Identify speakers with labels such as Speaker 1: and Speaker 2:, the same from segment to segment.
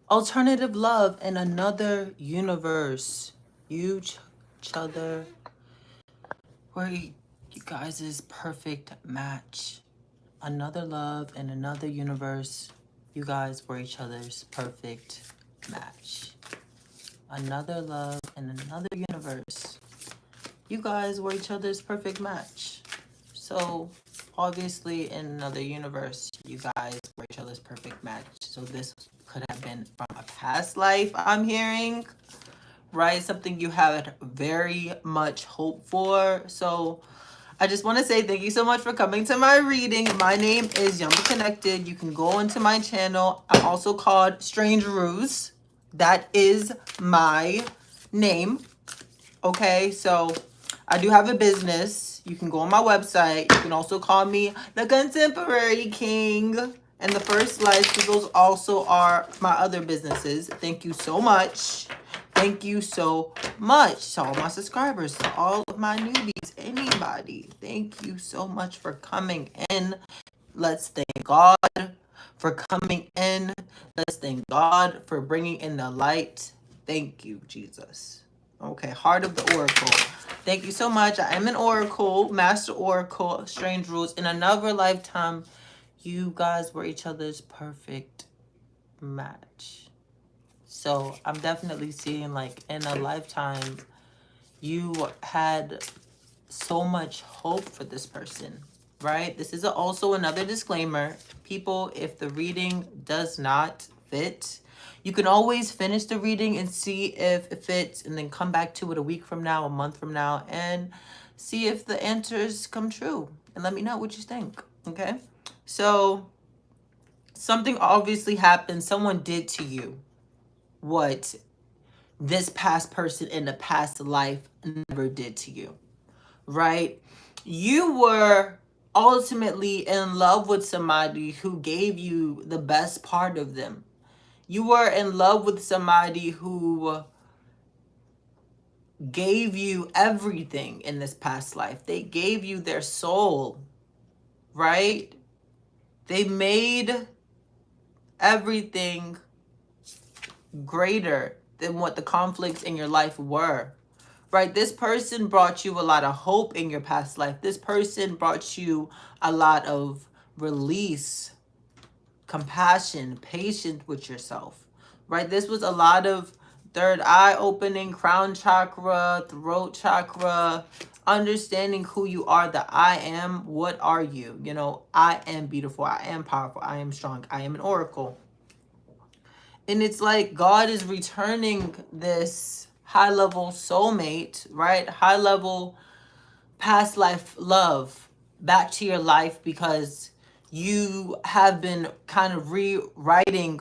Speaker 1: Alternative love in another universe. Each other where you guys is perfect match. Another love in another universe. You guys were each other's perfect match. Another love in another universe. You guys were each other's perfect match. So obviously in another universe, you guys were each other's perfect match. So this could have been from a past life, I'm hearing, right? Something you had very much hope for. So I just want to say thank you so much for coming to my reading. My name is Young Connected. You can go into my channel. I'm also called Strange Ruse. That is my name. Okay, so I do have a business. You can go on my website. You can also call me the Contemporary King and the First Life. Those also are my other businesses. Thank you so much. Thank you so much to all my subscribers, to all of my newbies, anybody. Thank you so much for coming in. Let's thank God for coming in. Let's thank God for bringing in the light. Thank you, Jesus. Okay, Heart of the Oracle. Thank you so much. I am an Oracle, Master Oracle, Strange Rules. In another lifetime, you guys were each other's perfect match. So I'm definitely seeing like in a lifetime, you had so much hope for this person, right? This is also another disclaimer. People, if the reading does not fit, you can always finish the reading and see if it fits and then come back to it a week from now, a month from now, and see if the answers come true. And let me know what you think, okay? So something obviously happened. Someone did to you what this past person in the past life never did to you, right? You were ultimately in love with somebody who gave you the best part of them. You were in love with somebody who gave you everything in this past life. They gave you their soul, right? They made everything greater than what the conflicts in your life were, right? This person brought you a lot of hope in your past life. This person brought you a lot of release, compassion, patience with yourself, right? This was a lot of third eye opening, crown chakra, throat chakra, understanding who you are, the I am. What are you? You know, I am beautiful. I am powerful. I am strong. I am an oracle. And it's like God is returning this high level soulmate, right? High level past life love back to your life because you have been kind of rewriting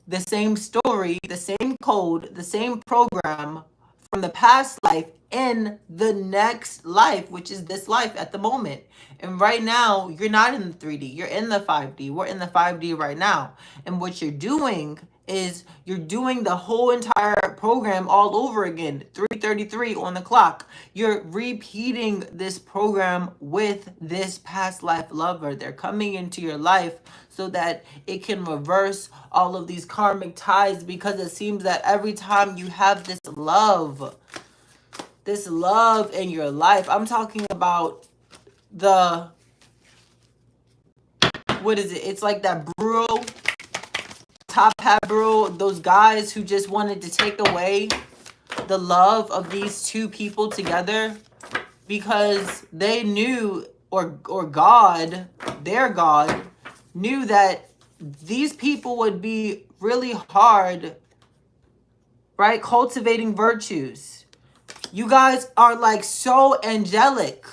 Speaker 1: the same story, the same code, the same program from the past life in the next life, which is this life at the moment. And right now, you're not in the 3D, you're in the 5D. We're in the 5D right now. And what you're doing is you're doing the whole entire program all over again. 3:33 on the clock. You're repeating this program with this past life lover. They're coming into your life so that it can reverse all of these karmic ties, because it seems that every time you have this love in your life, I'm talking about the, what is it? It's like that bro, top hat bro, those guys who just wanted to take away the love of these two people together because they knew, or God, their God, knew that these people would be really hard, right? Cultivating virtues. You guys are like so angelic.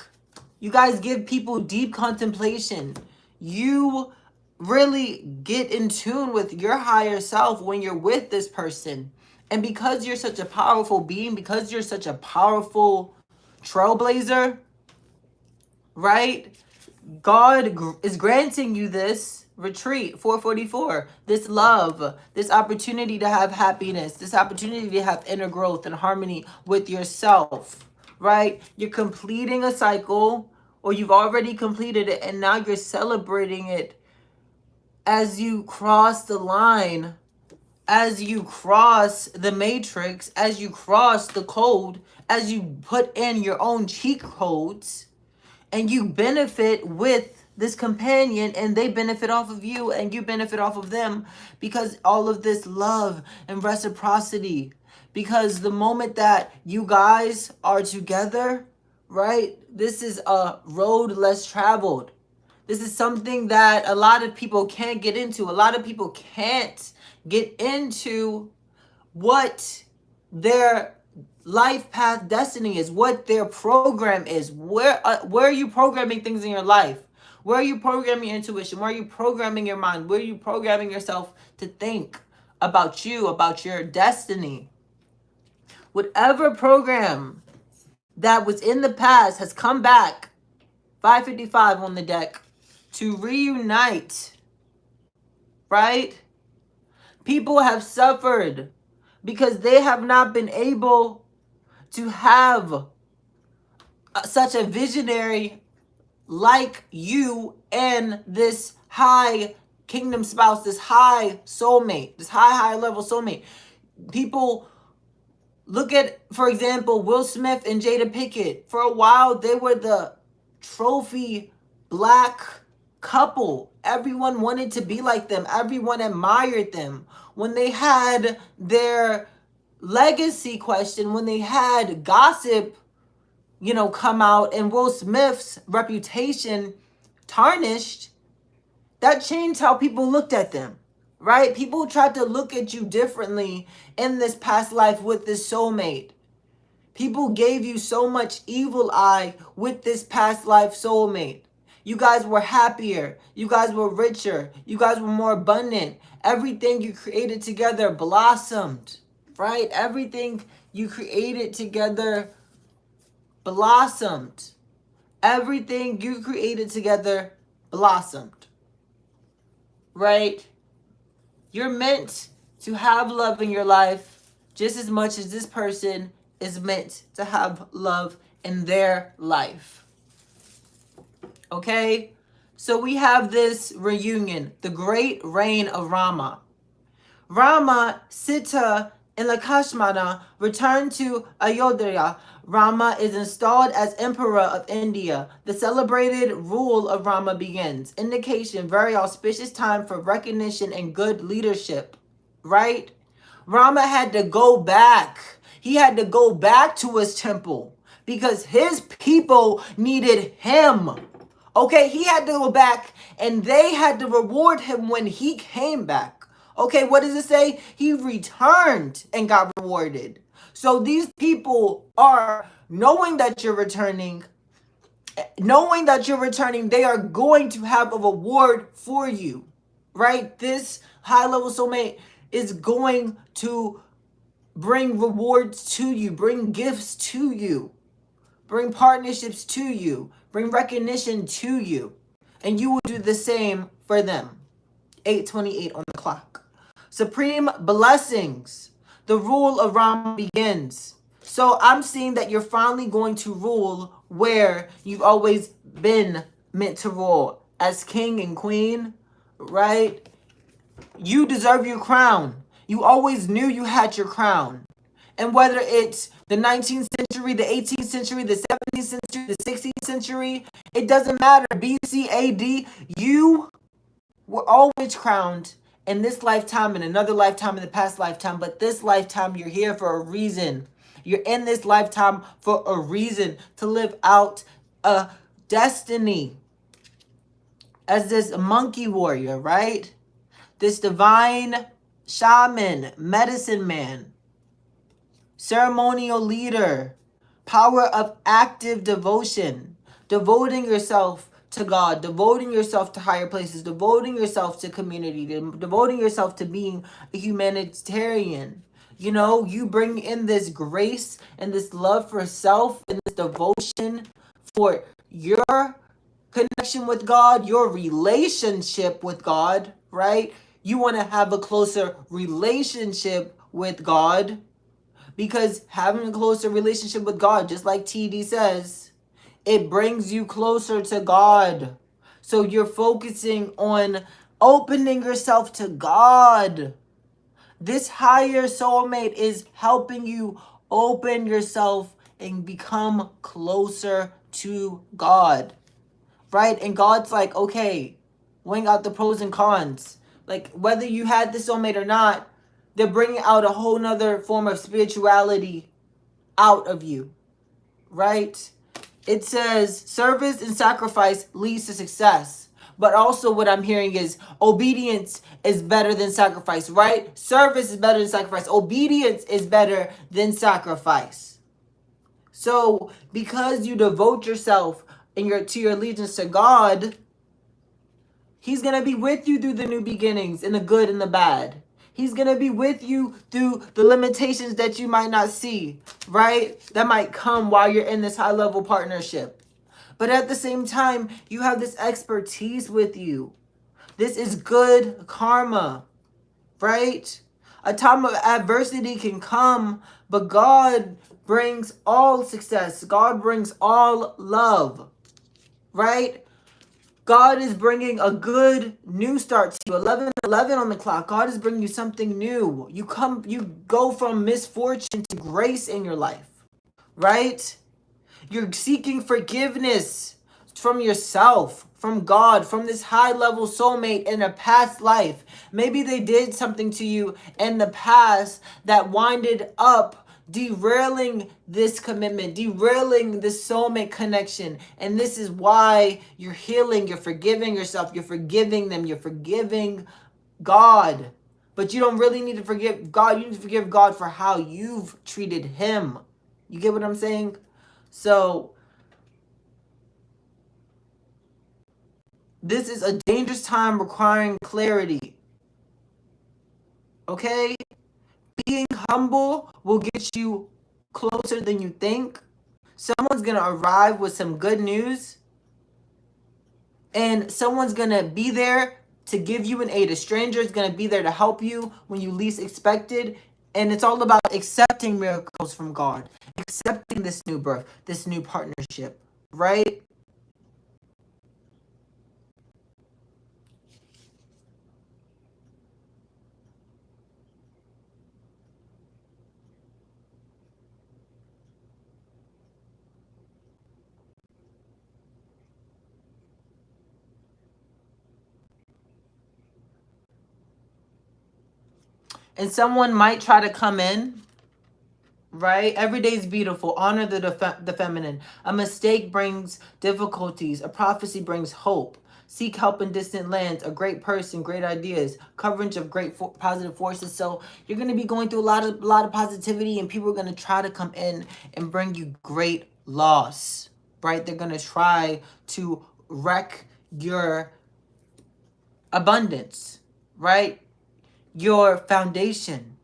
Speaker 1: You guys give people deep contemplation. You really get in tune with your higher self when you're with this person. And because you're such a powerful being, because you're such a powerful trailblazer, right? God is granting you this retreat, 444, this love, this opportunity to have happiness, this opportunity to have inner growth and harmony with yourself, right? You're completing a cycle, or you've already completed it, and now you're celebrating it as you cross the line, as you cross the matrix, as you cross the code, as you put in your own cheat codes, and you benefit with this companion, and they benefit off of you, and you benefit off of them, because all of this love and reciprocity, because the moment that you guys are together, right, this is a road less traveled. This is something that a lot of people can't get into. A lot of people can't get into what their life path destiny is, what their program is. Where are you programming things in your life? Where are you programming your intuition? Where are you programming your mind? Where are you programming yourself to think about you, about your destiny? Whatever program that was in the past has come back. 555 on the deck to reunite, right? People have suffered because they have not been able to have such a visionary like you and this high kingdom spouse, this high soulmate, this high level soulmate. People look at, for example, Will Smith and Jada Pinkett. For a while, they were the trophy black couple. Everyone wanted to be like them. Everyone admired them. When they had their legacy question, when they had gossip, come out and Will Smith's reputation tarnished, that changed how people looked at them, right? People tried to look at you differently in this past life with this soulmate. People gave you so much evil eye with this past life soulmate. You guys were happier. You guys were richer. You guys were more abundant. Everything you created together blossomed, right? Everything you created together blossomed. Everything you created together blossomed, right? You're meant to have love in your life just as much as this person is meant to have love in their life. Okay? So we have this reunion, the great reign of Rama. Rama, Sita, and Lakshmana return to Ayodhya. Rama is installed as Emperor of India. The celebrated rule of Rama begins. Indication, very auspicious time for recognition and good leadership. Right? Rama had to go back. He had to go back to his temple because his people needed him. Okay, he had to go back and they had to reward him when he came back. Okay, what does it say? He returned and got rewarded. So these people are knowing that you're returning, they are going to have a reward for you, right? This high level soulmate is going to bring rewards to you, bring gifts to you, bring partnerships to you, bring recognition to you. And you will do the same for them. 8:28 on the clock. Supreme blessings. The rule of Rama begins. So I'm seeing that you're finally going to rule where you've always been meant to rule. As king and queen, right? You deserve your crown. You always knew you had your crown. And whether it's the 19th century, the 18th century, the 17th century, the 16th century, it doesn't matter. BC, AD, you were always crowned in this lifetime, in another lifetime, in the past lifetime. But this lifetime, you're here for a reason. You're in this lifetime for a reason to live out a destiny. As this monkey warrior, right? This divine shaman, medicine man, ceremonial leader, power of active devotion, devoting yourself to God, devoting yourself to higher places, devoting yourself to community, devoting yourself to being a humanitarian. You bring in this grace and this love for self and this devotion for your connection with God, your relationship with God, right? You want to have a closer relationship with God, because having a closer relationship with God, just like TD says, it brings you closer to God. So you're focusing on opening yourself to God. This higher soulmate is helping you open yourself and become closer to God, right? And God's like, okay, weighing out the pros and cons. Like, whether you had this soulmate or not, they're bringing out a whole nother form of spirituality out of you, right? It says service and sacrifice leads to success. But also what I'm hearing is obedience is better than sacrifice, right? Service is better than sacrifice. Obedience is better than sacrifice. So because you devote yourself to your allegiance to God, He's going to be with you through the new beginnings, in the good and the bad. He's going to be with you through the limitations that you might not see, right? That might come while you're in this high level partnership. But at the same time, you have this expertise with you. This is good karma, right? A time of adversity can come, but God brings all success. God brings all love, right? God is bringing a good new start to you. 11:11 on the clock. God is bringing you something new. You go from misfortune to grace in your life, right? You're seeking forgiveness from yourself, from God, from this high level soulmate in a past life. Maybe they did something to you in the past that winded up derailing this commitment, derailing this soulmate connection. And this is why you're healing, you're forgiving yourself, you're forgiving them, you're forgiving God. But you don't really need to forgive God. You need to forgive God for how you've treated him. You get what I'm saying? So this is a dangerous time requiring clarity. Okay? Being humble will get you closer than you think. Someone's going to arrive with some good news, and someone's going to be there to give you an aid. A stranger is going to be there to help you when you least expect it. And it's all about accepting miracles from God, accepting this new birth, this new partnership, right? And someone might try to come in, right? Every day is beautiful. Honor the feminine. A mistake brings difficulties. A prophecy brings hope. Seek help in distant lands. A great person, great ideas. Coverage of great positive forces. So you're going to be going through a lot of positivity, and people are going to try to come in and bring you great loss, right? They're going to try to wreck your abundance, right? Your foundation.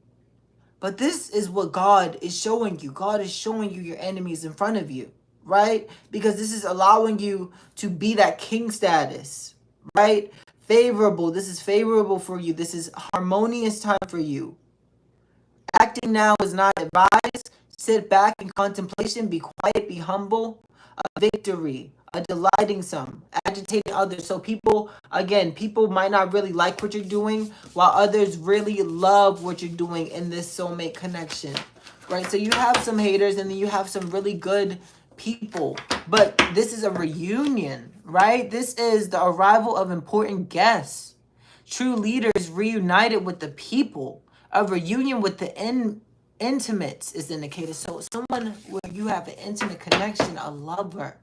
Speaker 1: But this is what God is showing you. God is showing you your enemies in front of you, right? Because this is allowing you to be that king status, right? Favorable. This is favorable for you. This is harmonious time for you. Acting now is not advised. Sit back in contemplation. Be quiet. Be humble. A victory. A delighting some. Agitating others. So people might not really like what you're doing, while others really love what you're doing in this soulmate connection, right? So you have some haters, and then you have some really good people. But this is a reunion, right? This is the arrival of important guests. True leaders reunited with the people. A reunion with the intimates is indicated. So someone where you have an intimate connection, a lover,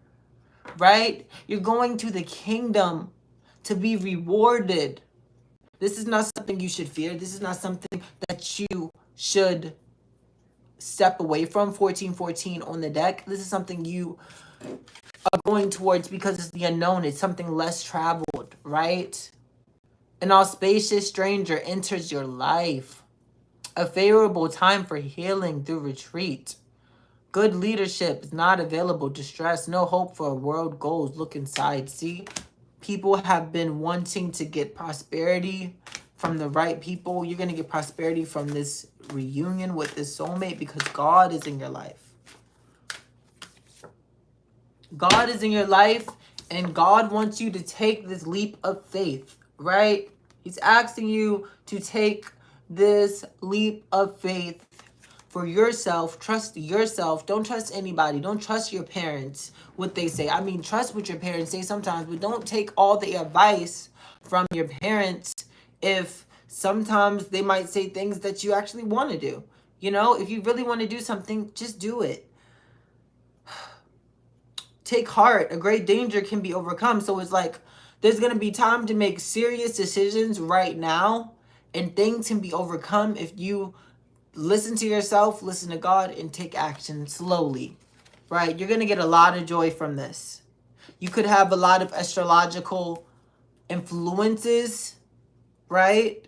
Speaker 1: right? You're going to the kingdom to be rewarded. This is not something you should fear. This is not something that you should step away from. 1414 on the deck. This is something you are going towards because it's the unknown. It's something less traveled, right? An auspicious stranger enters your life. A favorable time for healing through retreat. Good leadership is not available. Distress, no hope for a world goals. Look inside. See, people have been wanting to get prosperity from the right people. You're going to get prosperity from this reunion with this soulmate because God is in your life. God is in your life, and God wants you to take this leap of faith, right? He's asking you to take this leap of faith for yourself. Trust yourself. Don't trust anybody. Don't trust your parents, what they say. I mean, trust what your parents say sometimes, but don't take all the advice from your parents if sometimes they might say things that you actually want to do. You know, if you really want to do something, just do it. Take heart. A great danger can be overcome. So it's like there's going to be time to make serious decisions right now, and things can be overcome if you listen to yourself, listen to God, and take action slowly, right? You're going to get a lot of joy from this. You could have a lot of astrological influences, right?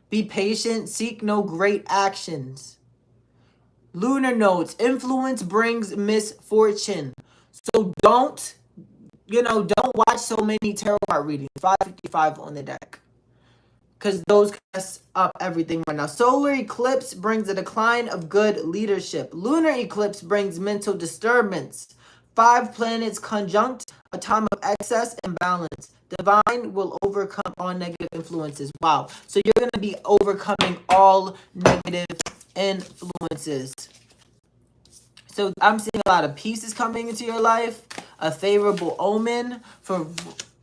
Speaker 1: Be patient, seek no great actions. Lunar notes, influence brings misfortune. So don't watch so many tarot card readings. 555 on the deck. Because those mess up everything right now. Solar eclipse brings a decline of good leadership. Lunar eclipse brings mental disturbance. 5 planets conjunct, a time of excess and balance. Divine will overcome all negative influences. Wow. So you're going to be overcoming all negative influences. So I'm seeing a lot of pieces coming into your life. A favorable omen for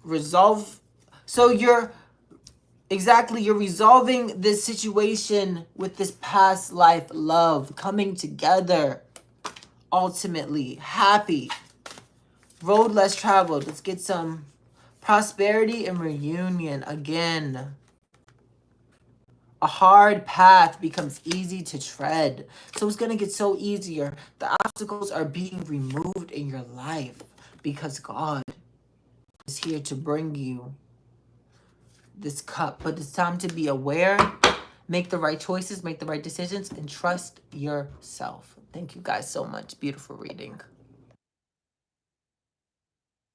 Speaker 1: resolve. So you're resolving this situation with this past life love, coming together, ultimately, happy. Road less traveled. Let's get some prosperity and reunion again. A hard path becomes easy to tread. So it's going to get so easier. The obstacles are being removed in your life because God is here to bring you this cup. But it's time to be aware, make the right choices, make the right decisions, and trust yourself. Thank you guys so much. Beautiful reading.